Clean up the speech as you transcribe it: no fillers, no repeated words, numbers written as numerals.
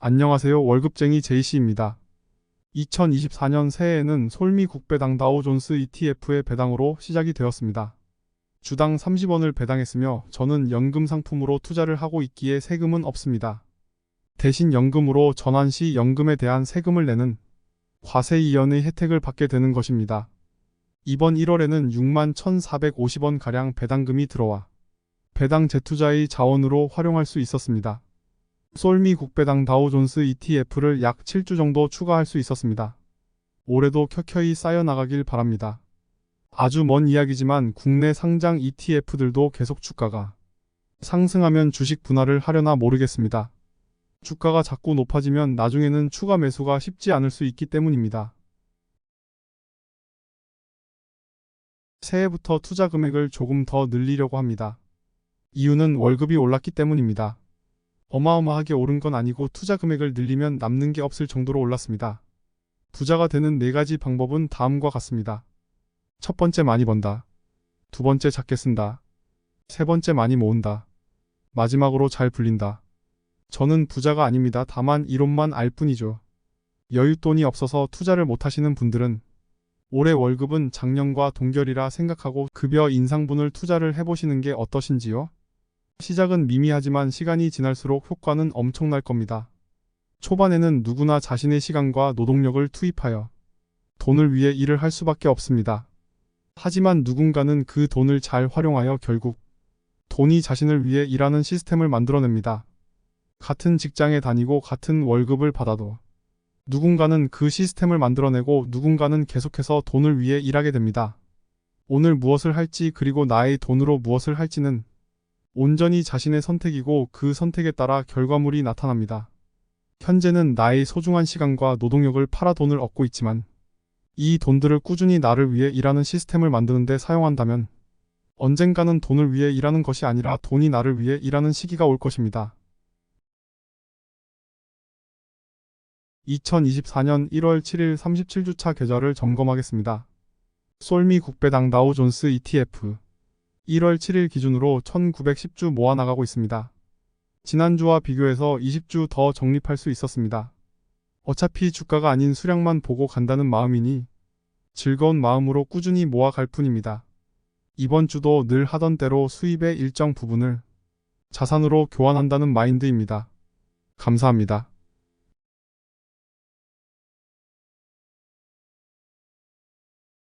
안녕하세요. 월급쟁이 제이씨입니다. 2024년 새해에는 솔미 국배당 다우존스 ETF의 배당으로 시작이 되었습니다. 주당 30원을 배당했으며 저는 연금 상품으로 투자를 하고 있기에 세금은 없습니다. 대신 연금으로 전환 시 연금에 대한 세금을 내는 과세 이연의 혜택을 받게 되는 것입니다. 이번 1월에는 61,450원가량 배당금이 들어와 배당 재투자의 자원으로 활용할 수 있었습니다. 솔미 국배당 다우존스 ETF를 약 7주 정도 추가할 수 있었습니다. 올해도 켜켜이 쌓여나가길 바랍니다. 아주 먼 이야기지만 국내 상장 ETF들도 계속 주가가 상승하면 주식 분할을 하려나 모르겠습니다. 주가가 자꾸 높아지면 나중에는 추가 매수가 쉽지 않을 수 있기 때문입니다. 새해부터 투자 금액을 조금 더 늘리려고 합니다. 이유는 월급이 올랐기 때문입니다. 어마어마하게 오른 건 아니고 투자 금액을 늘리면 남는 게 없을 정도로 올랐습니다. 부자가 되는 4가지 방법은 다음과 같습니다. 첫 번째, 많이 번다. 두 번째, 작게 쓴다. 세 번째, 많이 모은다. 마지막으로 잘 불린다. 저는 부자가 아닙니다. 다만 이론만 알 뿐이죠. 여윳돈이 없어서 투자를 못하시는 분들은 올해 월급은 작년과 동결이라 생각하고 급여 인상분을 투자를 해보시는 게 어떠신지요? 시작은 미미하지만 시간이 지날수록 효과는 엄청날 겁니다. 초반에는 누구나 자신의 시간과 노동력을 투입하여 돈을 위해 일을 할 수밖에 없습니다. 하지만 누군가는 그 돈을 잘 활용하여 결국 돈이 자신을 위해 일하는 시스템을 만들어냅니다. 같은 직장에 다니고 같은 월급을 받아도 누군가는 그 시스템을 만들어내고 누군가는 계속해서 돈을 위해 일하게 됩니다. 오늘 무엇을 할지 그리고 나의 돈으로 무엇을 할지는 온전히 자신의 선택이고 그 선택에 따라 결과물이 나타납니다. 현재는 나의 소중한 시간과 노동력을 팔아 돈을 얻고 있지만 이 돈들을 꾸준히 나를 위해 일하는 시스템을 만드는 데 사용한다면 언젠가는 돈을 위해 일하는 것이 아니라 돈이 나를 위해 일하는 시기가 올 것입니다. 2024년 1월 7일 37주차 계좌를 점검하겠습니다. 솔미 국배당 다우존스 ETF 1월 7일 기준으로 1910주 모아나가고 있습니다. 지난주와 비교해서 20주 더 적립할 수 있었습니다. 어차피 주가가 아닌 수량만 보고 간다는 마음이니 즐거운 마음으로 꾸준히 모아갈 뿐입니다. 이번 주도 늘 하던 대로 수입의 일정 부분을 자산으로 교환한다는 마인드입니다. 감사합니다.